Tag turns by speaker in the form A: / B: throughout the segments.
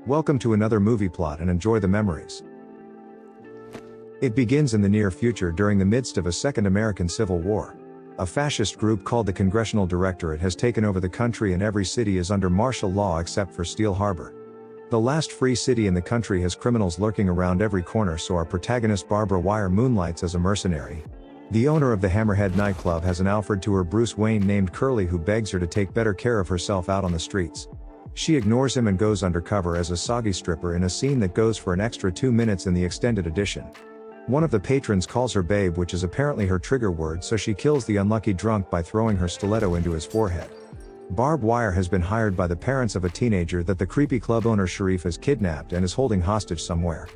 A: Welcome to another movie plot and enjoy the memories. It begins in the near future during the midst of a Second American Civil War. A fascist group called the Congressional Directorate has taken over the country and every city is under martial law except for Steel Harbor. The last free city in the country has criminals lurking around every corner, so our protagonist Barbara Wire moonlights as a mercenary. The owner of the Hammerhead nightclub has an Alfred to her Bruce Wayne named Curly who begs her to take better care of herself out on the streets. She ignores him and goes undercover as a soggy stripper in a scene that goes for an extra 2 minutes in the extended edition. One of the patrons calls her babe, which is apparently her trigger word, so she kills the unlucky drunk by throwing her stiletto into his forehead. Barb Wire has been hired by the parents of a teenager that the creepy club owner Sharif has kidnapped and is holding hostage somewhere.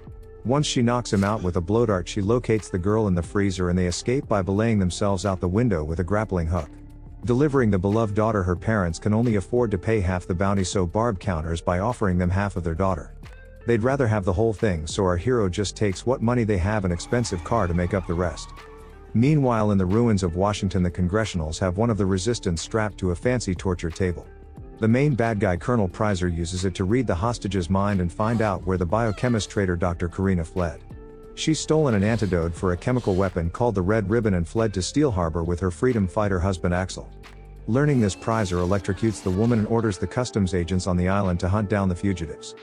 A: Once she knocks him out with a blow dart, she locates the girl in the freezer and they escape by belaying themselves out the window with a grappling hook. Delivering the beloved daughter, her parents can only afford to pay half the bounty, so Barb counters by offering them half of their daughter. They'd rather have the whole thing, so our hero just takes what money they have, an expensive car to make up the rest. Meanwhile, in the ruins of Washington, the Congressionals have one of the resistance strapped to a fancy torture table. The main bad guy, Colonel Pryzer, uses it to read the hostage's mind and find out where the biochemist traitor Dr. Corrina fled. She's stolen an antidote for a chemical weapon called the Red Ribbon and fled to Steel Harbor with her freedom fighter husband Axel. Learning this, Pryzer electrocutes the woman and orders the customs agents on the island to hunt down the fugitives.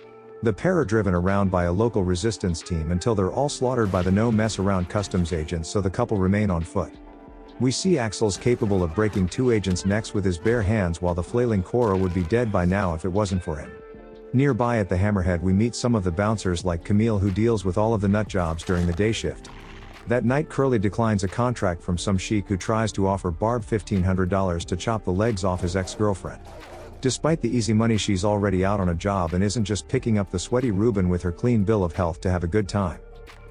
A: The pair are driven around by a local resistance team until they're all slaughtered by the no mess around customs agents, so the couple remain on foot. We see Axel's capable of breaking 2 agents' necks with his bare hands, while the flailing Cora would be dead by now if it wasn't for him. Nearby at the Hammerhead we meet some of the bouncers like Camille, who deals with all of the nut jobs during the day shift. That night Curly declines a contract from some sheik who tries to offer Barb $1,500 to chop the legs off his ex-girlfriend. Despite the easy money, she's already out on a job and isn't just picking up the sweaty Ruben with her clean bill of health to have a good time.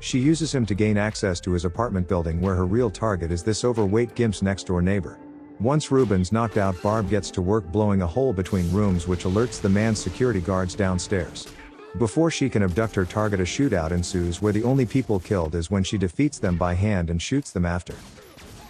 A: She uses him to gain access to his apartment building, where her real target is this overweight gimp's next door neighbor. Once Ruben's knocked out, Barb gets to work blowing a hole between rooms, which alerts the man's security guards downstairs. Before she can abduct her target, a shootout ensues where the only people killed is when she defeats them by hand and shoots them after.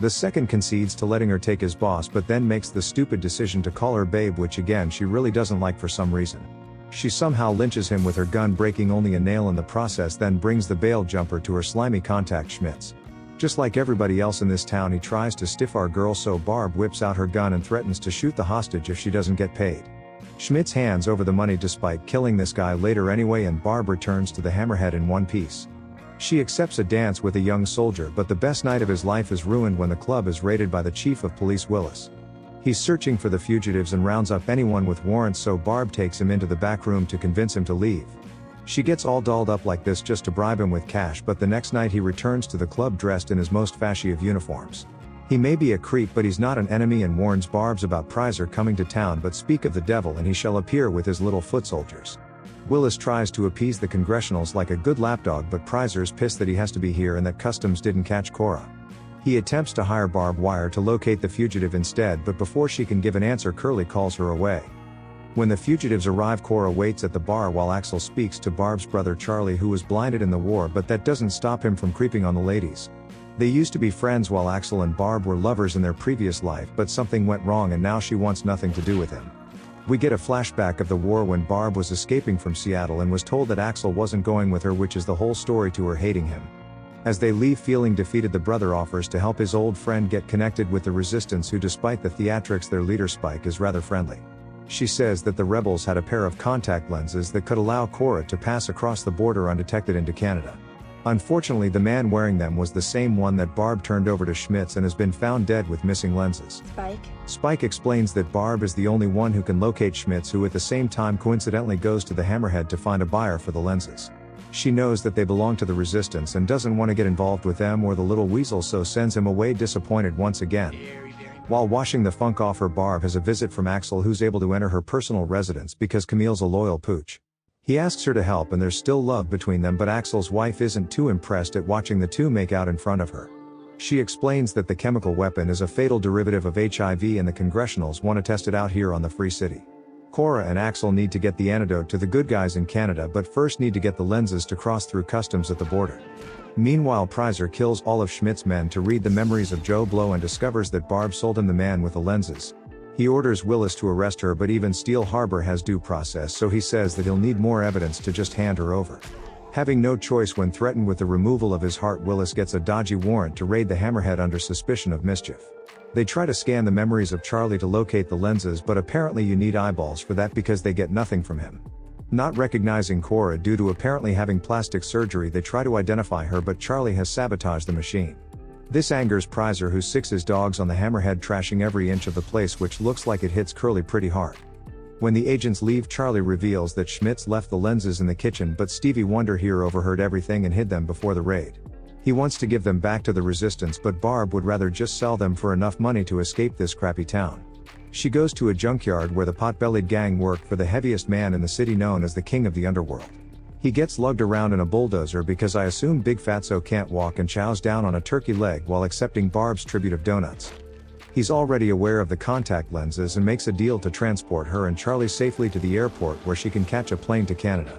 A: The second concedes to letting her take his boss, but then makes the stupid decision to call her babe, which again she really doesn't like for some reason. She somehow lynches him with her gun, breaking only a nail in the process, then brings the bail jumper to her slimy contact Schmitz. Just like everybody else in this town, he tries to stiff our girl, so Barb whips out her gun and threatens to shoot the hostage if she doesn't get paid. Schmitz hands over the money despite killing this guy later anyway, and Barb returns to the Hammerhead in one piece. She accepts a dance with a young soldier, but the best night of his life is ruined when the club is raided by the chief of police, Willis. He's searching for the fugitives and rounds up anyone with warrants, so Barb takes him into the back room to convince him to leave. She gets all dolled up like this just to bribe him with cash, but the next night he returns to the club dressed in his most fashy of uniforms. He may be a creep, but he's not an enemy, and warns Barbs about Pryzer coming to town, but speak of the devil and he shall appear with his little foot soldiers. Willis tries to appease the Congressionals like a good lapdog, but Pryzer's pissed that he has to be here and that customs didn't catch Cora. He attempts to hire Barb Wire to locate the fugitive instead, but before she can give an answer, Curly calls her away. When the fugitives arrive, Cora waits at the bar while Axel speaks to Barb's brother Charlie, who was blinded in the war, but that doesn't stop him from creeping on the ladies. They used to be friends while Axel and Barb were lovers in their previous life, but something went wrong and now she wants nothing to do with him. We get a flashback of the war when Barb was escaping from Seattle and was told that Axel wasn't going with her, which is the whole story to her hating him. As they leave feeling defeated, the brother offers to help his old friend get connected with the resistance, who despite the theatrics their leader Spike is rather friendly. She says that the rebels had a pair of contact lenses that could allow Cora to pass across the border undetected into Canada. Unfortunately, the man wearing them was the same one that Barb turned over to Schmitz and has been found dead with missing lenses. Spike explains that Barb is the only one who can locate Schmitz, who at the same time coincidentally goes to the Hammerhead to find a buyer for the lenses. She knows that they belong to the resistance and doesn't want to get involved with them or the little weasel, so sends him away disappointed once again. While washing the funk off her, Barb has a visit from Axel, who's able to enter her personal residence because Camille's a loyal pooch. He asks her to help and there's still love between them, but Axel's wife isn't too impressed at watching the two make out in front of her. She explains that the chemical weapon is a fatal derivative of HIV and the Congressionals want to test it out here on the Free City. Cora and Axel need to get the antidote to the good guys in Canada, but first need to get the lenses to cross through customs at the border. Meanwhile, Pryzer kills all of Schmidt's men to read the memories of Joe Blow and discovers that Barb sold him the man with the lenses. He orders Willis to arrest her, but even Steel Harbor has due process, so he says that he'll need more evidence to just hand her over. Having no choice when threatened with the removal of his heart, Willis gets a dodgy warrant to raid the Hammerhead under suspicion of mischief. They try to scan the memories of Charlie to locate the lenses, but apparently you need eyeballs for that because they get nothing from him. Not recognizing Cora due to apparently having plastic surgery, they try to identify her, but Charlie has sabotaged the machine. This angers Pryzer, who sicks his dogs on the Hammerhead, trashing every inch of the place, which looks like it hits Curly pretty hard. When the agents leave, Charlie reveals that Schmitz left the lenses in the kitchen, but Stevie Wonder here overheard everything and hid them before the raid. He wants to give them back to the resistance, but Barb would rather just sell them for enough money to escape this crappy town. She goes to a junkyard where the pot-bellied gang work for the heaviest man in the city, known as the King of the Underworld. He gets lugged around in a bulldozer because I assume Big Fatso can't walk, and chows down on a turkey leg while accepting Barb's tribute of donuts. He's already aware of the contact lenses and makes a deal to transport her and Charlie safely to the airport where she can catch a plane to Canada.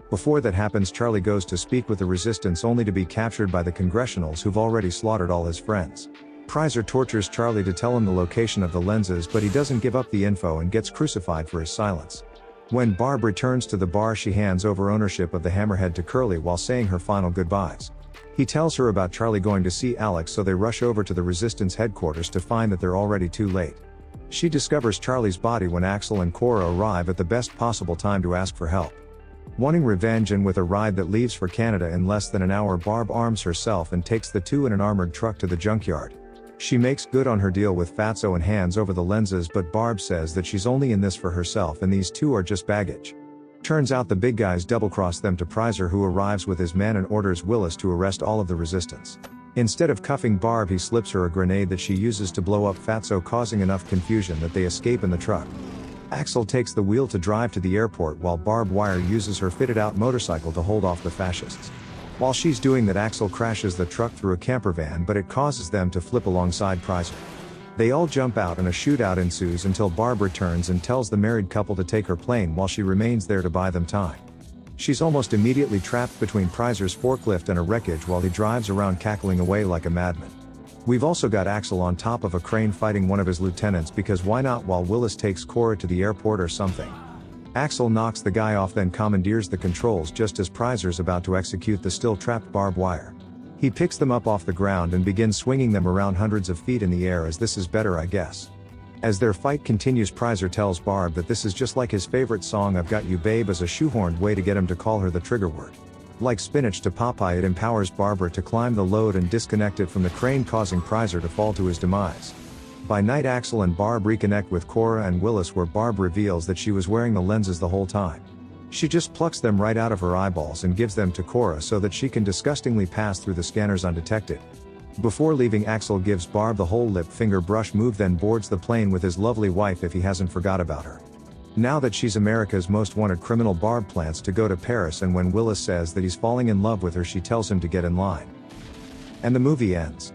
A: Before that happens, Charlie goes to speak with the resistance only to be captured by the Congressionals, who've already slaughtered all his friends. Pryzer tortures Charlie to tell him the location of the lenses, but he doesn't give up the info and gets crucified for his silence. When Barb returns to the bar, she hands over ownership of the Hammerhead to Curly while saying her final goodbyes. He tells her about Charlie going to see Alex, so they rush over to the resistance headquarters to find that they're already too late. She discovers Charlie's body when Axel and Cora arrive at the best possible time to ask for help. Wanting revenge and with a ride that leaves for Canada in less than an hour, Barb arms herself and takes the two in an armored truck to the junkyard. She makes good on her deal with Fatso and hands over the lenses, but Barb says that she's only in this for herself and these two are just baggage. Turns out the big guys double-cross them to Pryzer, who arrives with his men and orders Willis to arrest all of the resistance. Instead of cuffing Barb, he slips her a grenade that she uses to blow up Fatso, causing enough confusion that they escape in the truck. Axel takes the wheel to drive to the airport while Barb Wire uses her fitted-out motorcycle to hold off the fascists. While she's doing that, Axel crashes the truck through a camper van, but it causes them to flip alongside Pryzer. They all jump out and a shootout ensues until Barb returns and tells the married couple to take her plane while she remains there to buy them time. She's almost immediately trapped between Pryzer's forklift and a wreckage while he drives around cackling away like a madman. We've also got Axel on top of a crane fighting one of his lieutenants, because why not, while Willis takes Cora to the airport or something. Axel knocks the guy off, then commandeers the controls just as Pryzer's about to execute the still trapped Barb Wire. He picks them up off the ground and begins swinging them around hundreds of feet in the air, as this is better, I guess. As their fight continues, Pryzer tells Barb that this is just like his favorite song, I've Got You Babe, as a shoehorned way to get him to call her the trigger word. Like spinach to Popeye, it empowers Barbara to climb the load and disconnect it from the crane, causing Pryzer to fall to his demise. By night, Axel and Barb reconnect with Cora and Willis, where Barb reveals that she was wearing the lenses the whole time. She just plucks them right out of her eyeballs and gives them to Cora so that she can disgustingly pass through the scanners undetected. Before leaving, Axel gives Barb the whole lip finger brush move, then boards the plane with his lovely wife if he hasn't forgot about her. Now that she's America's most wanted criminal, Barb plans to go to Paris, and when Willis says that he's falling in love with her, she tells him to get in line. And the movie ends.